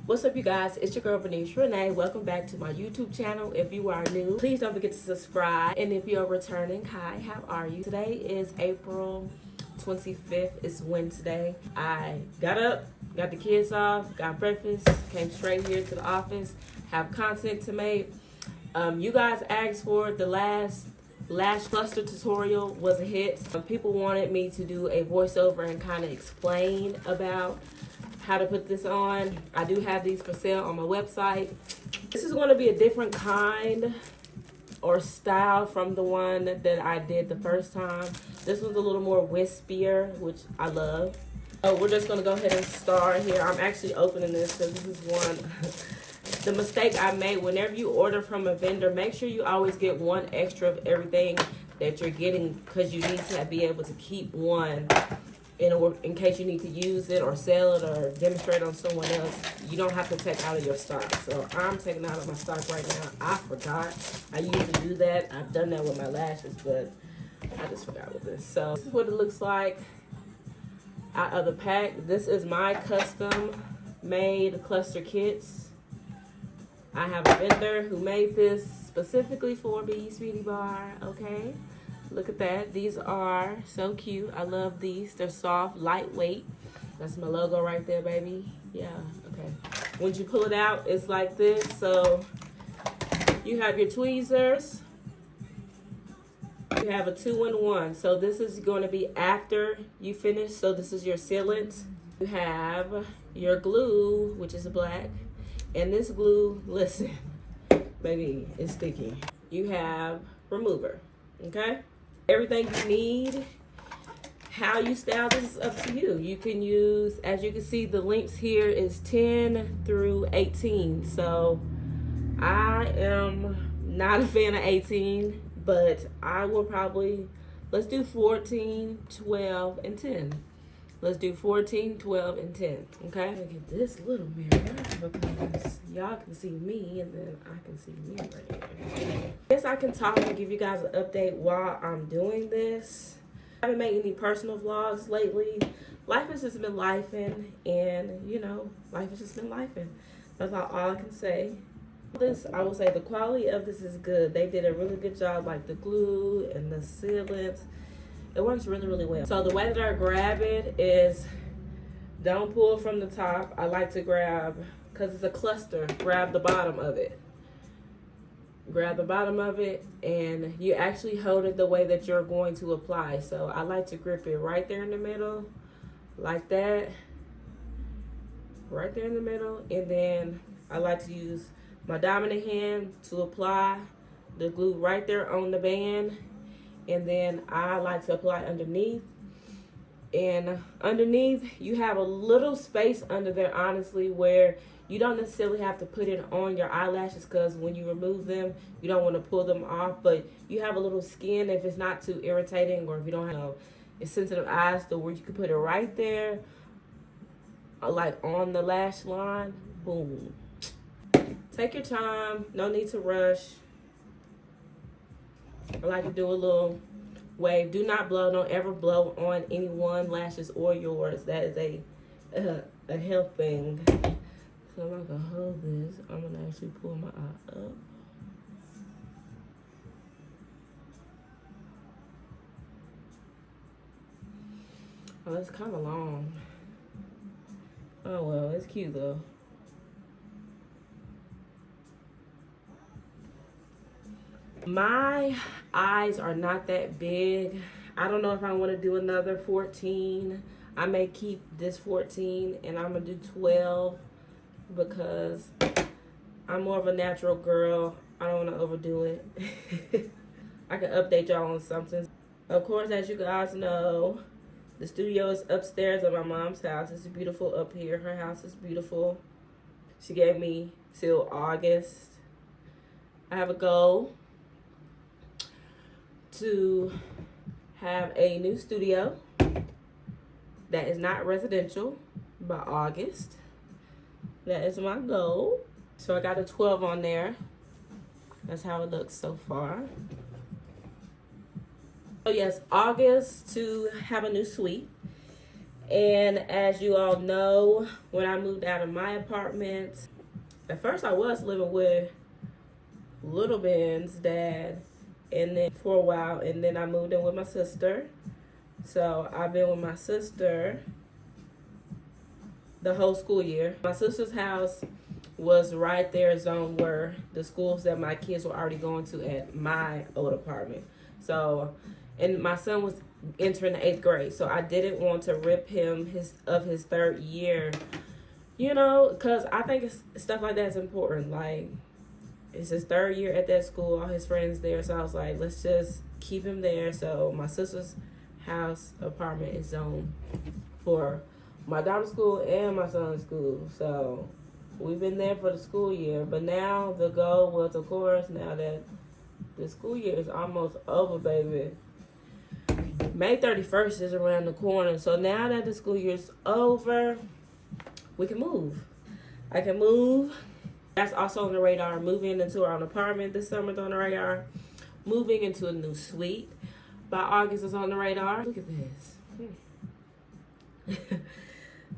What's up, you guys? It's your girl Bernisha. Welcome back to my YouTube channel. If you are new, please don't forget to subscribe. And if you're returning, hi, how are you? Today is April 25th. It's Wednesday. I got up, got the kids off, got breakfast, came straight here to the office, have content to make. You guys asked for the last Lash cluster tutorial was a hit. People wanted me to do a voiceover and kind of explain about how to put this on. I do have these for sale on my website. This is going to be a different kind or style from the one that I did the first time. This one's a little more wispier, which I love. So we're just going to go ahead and start here. I'm actually opening this because this is one. The mistake I made, whenever you order from a vendor, make sure you always get one extra of everything that you're getting, because you need to be able to keep one in case you need to use it or sell it or demonstrate on someone else. You don't have to take out of your stock. So I'm taking out of my stock right now. I forgot. I usually do that. I've done that with my lashes, but I just forgot with this. So this is what it looks like out of the pack. This is my custom made cluster kits. I have a vendor who made this specifically for Bee's Beauty Bar, okay? Look at that. These are so cute. I love these. They're soft, lightweight. That's my logo right there, baby. Yeah, okay. When you pull it out, it's like this. So you have your tweezers. You have a 2-in-1. So this is going to be after you finish. So this is your sealant. You have your glue, which is black. And this glue, listen, baby, it's sticky. You have remover, okay? Everything you need. How you style this is up to you. You can use, as you can see, the links here is 10 through 18. So I am not a fan of 18, but I will probably, let's do 14, 12, and 10. Let's do 14, 12, and 10, okay? Look at this little mirror because y'all can see me and then I can see me right here. I guess I can talk and give you guys an update while I'm doing this. I haven't made any personal vlogs lately. Life has just been lifing, and you know, life has just been lifing. That's all I can say. This, I will say the quality of this is good. They did a really good job, like the glue and the sealant. It works really, really well. So the way that I grab it is, don't pull from the top. I like to grab, because it's a cluster, grab the bottom of it. Grab the bottom of it, and you actually hold it the way that you're going to apply. So I like to grip it right there in the middle, like that. Right there in the middle. And then I like to use my dominant hand to apply the glue right there on the band. And then I like to apply underneath. And underneath, you have a little space under there, honestly, where you don't necessarily have to put it on your eyelashes, because when you remove them, you don't want to pull them off. But you have a little skin if it's not too irritating, or if you don't have sensitive eyes, to where you can put it right there, like on the lash line. Boom. Take your time. No need to rush. I like to do a little wave. Do not blow. Don't ever blow on anyone, lashes or yours. That is a health thing. So I'm not gonna hold this. I'm gonna actually pull my eye up. Oh, it's kind of long. Oh well, it's cute though. My eyes are not that big. I don't know if I want to do another 14. I may keep this 14 and I'm going to do 12 because I'm more of a natural girl. I don't want to overdo it. I can update y'all on something. Of course, as you guys know, the studio is upstairs at my mom's house. It's beautiful up here. Her house is beautiful. She gave me till August. I have a goal to have a new studio that is not residential by August. That is my goal. So I got a 12 on there. That's how it looks so far. So yes, August to have a new suite. And as you all know, when I moved out of my apartment, at first I was living with Little Ben's dad, and then for a while, and then I moved in with my sister. So I've been with my sister the whole school year. My sister's house was right there, zone where the schools that my kids were already going to at my old apartment. So, and my son was entering the 8th grade, so I didn't want to rip him of his 3rd year, you know, because I think stuff like that is important. Like, it's his 3rd year at that school, all his friends there, so I was like, let's just keep him there. So my sister's house apartment is zoned for my daughter's school and my son's school. So we've been there for the school year, but now the goal was, of course, now that the school year is almost over, baby, May 31st is around the corner. So now that the school year is over, we can move. I can move. That's also on the radar. Moving into our own apartment this summer is on the radar. Moving into a new suite by August is on the radar. Look at this.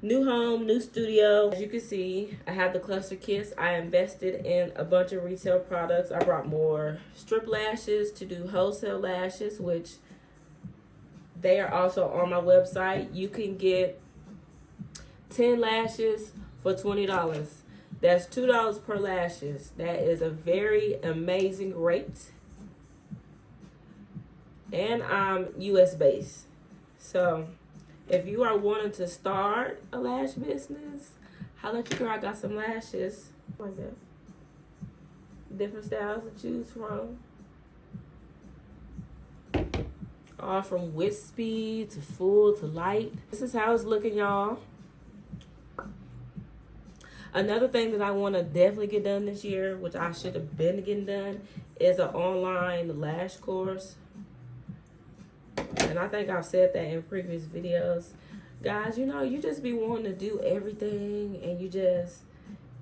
New home, new studio. As you can see, I have the cluster kits. I invested in a bunch of retail products. I brought more strip lashes to do wholesale lashes, which they are also on my website. You can get 10 lashes for $20. That's $2 per lashes. That is a very amazing rate. And I'm US based. So if you are wanting to start a lash business, holla at your girl. I got some lashes like that. Different styles to choose from. All from wispy to full to light. This is how it's looking, y'all. Another thing that I want to definitely get done this year, which I should have been getting done, is an online lash course. And I think I've said that in previous videos. Guys, you know, you just be wanting to do everything, and you just,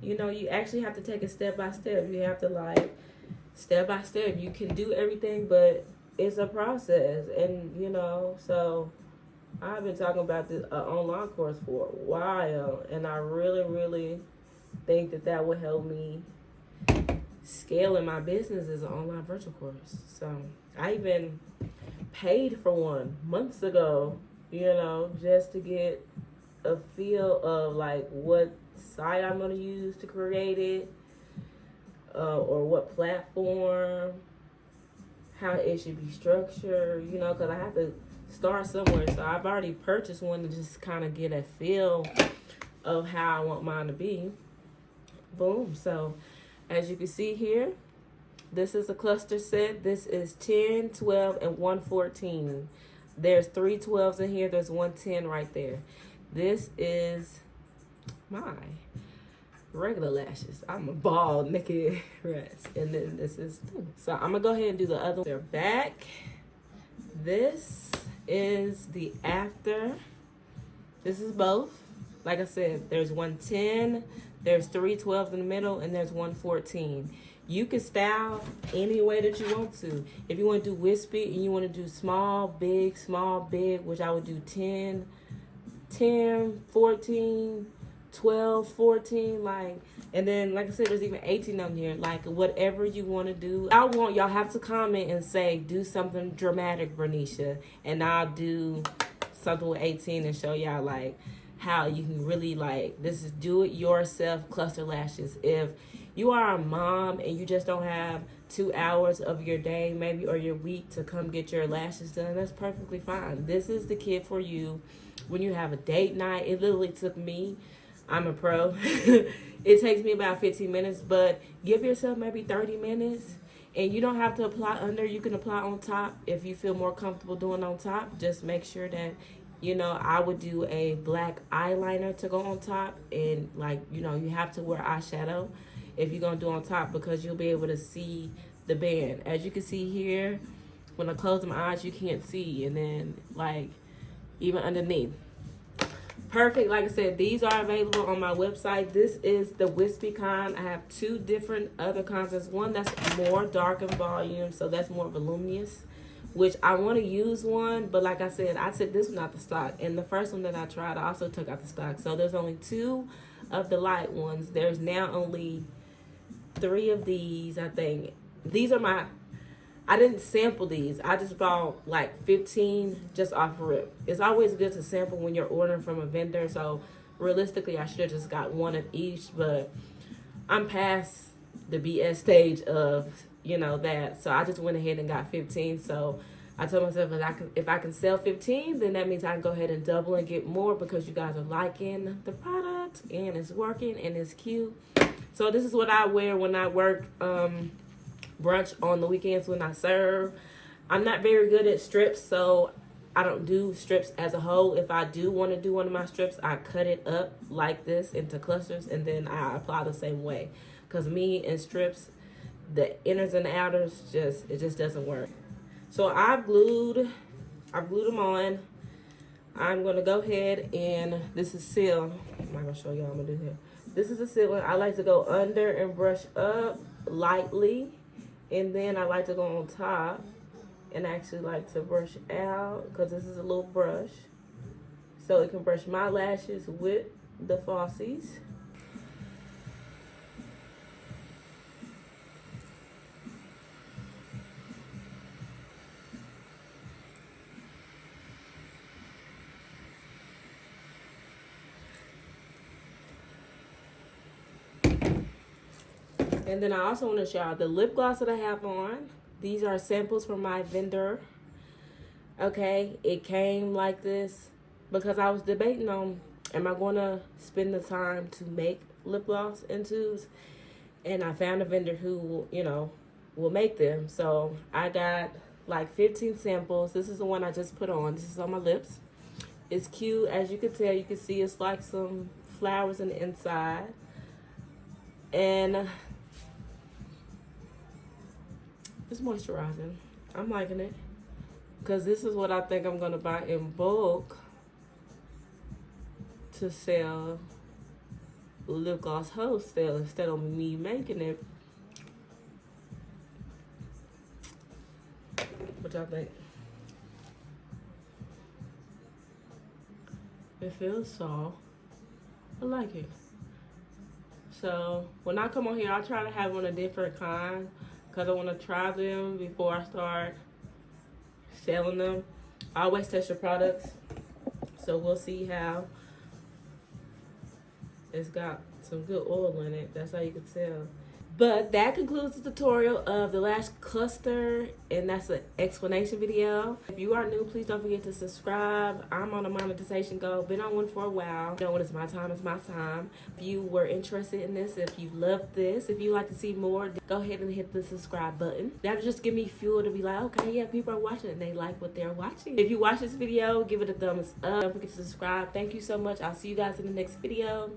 you know, you actually have to take it step by step. You have to, like, step by step. You can do everything, but it's a process. And, you know, so I've been talking about this online course for a while, and I really think that that would help me scaling my business as an online virtual course. So I even paid for one months ago, you know, just to get a feel of like what site I'm going to use to create it, or what platform, how it should be structured, you know, because I have to start somewhere. So I've already purchased one to just kind of get a feel of how I want mine to be. Boom. So as you can see here, this is a cluster set. This is 10, 12, and 114. There's 3 12s in here. There's 110 right there. This is my regular lashes. I'm a bald, naked rest. And then this is, so I'm going to go ahead and do the other one. They're back. This is the after. This is both. Like I said, there's 110, there's 3 12s in the middle, and there's 114. You can style any way that you want to. If you want to do wispy and you want to do small, big, which I would do 10, 14, 12, 14, like, and then, like I said, there's even 18 on here. Like, whatever you want to do. I want y'all have to comment and say, do something dramatic, Bernisha, and I'll do something with 18 and show y'all, like, how you can really, like, this is do-it-yourself cluster lashes. If you are a mom and you just don't have 2 hours of your day, maybe, or your week to come get your lashes done, that's perfectly fine. This is the kit for you when you have a date night. It literally took me, I'm a pro, it takes me about 15 minutes, but give yourself maybe 30 minutes. And you don't have to apply under, you can apply on top if you feel more comfortable doing on top. Just make sure that, you know, I would do a black eyeliner to go on top, and, like, you know, you have to wear eyeshadow if you're going to do on top, because you'll be able to see the band. As you can see here, when I close my eyes, you can't see. And then, like, even underneath. Perfect. Like I said, these are available on my website. This is the wispy kind. I have 2 different other kinds. There's one that's more dark in volume, so that's more voluminous. which I want to use one, but like I said, I took this one out the stock, and the first one that I tried, I also took out the stock. So there's only 2 of the light ones. There's now only 3 of these, I think. These are my, I didn't sample these. I just bought like 15 just off rip. It's always good to sample when you're ordering from a vendor. So realistically, I should have just got 1 of each, but I'm past the BS stage of, you know, that. So I just went ahead and got 15. So I told myself if I can sell 15, then that means I can go ahead and double and get more, because you guys are liking the product and it's working and it's cute. So this is what I wear when I work brunch on the weekends when I serve. I'm not very good at strips, so I don't do strips as a whole. If I do want to do one of my strips, I cut it up like this into clusters, and then I apply the same way. Because me and strips, the inners and the outers, it just doesn't work. So I've glued them on. I'm going to go ahead and, this is seal. I'm not going to show y'all, I'm going to do here. This is a sealant. I like to go under and brush up lightly. And then I like to go on top and actually like to brush out, because this is a little brush. So it can brush my lashes with the falsies. And then I also want to show y'all the lip gloss that I have on. These are samples from my vendor. Okay, it came like this because I was debating on, am I going to spend the time to make lip gloss in tubes? And I found a vendor who, you know, will make them. So I got like 15 samples. This is the one I just put on. This is on my lips. It's cute. As you can tell, you can see it's like some flowers on the inside. And it's moisturizing. I'm liking it, because this is what I think I'm going to buy in bulk to sell lip gloss wholesale instead of me making it. What y'all think? It feels soft. I like it. So when I come on here, I try to have one a different kind, because I want to try them before I start selling them. I always test your products, so we'll see how. It's got some good oil in it. That's how you can tell. But that concludes the tutorial of the lash cluster, and that's an explanation video. If you are new, please don't forget to subscribe. I'm on a monetization goal. Been on one for a while. You know, when it's my time, it's my time. If you were interested in this, if you love this, if you like to see more, go ahead and hit the subscribe button. That'll just give me fuel to be like, okay, yeah, people are watching and they like what they're watching. If you watch this video, give it a thumbs up. Don't forget to subscribe. Thank you so much. I'll see you guys in the next video.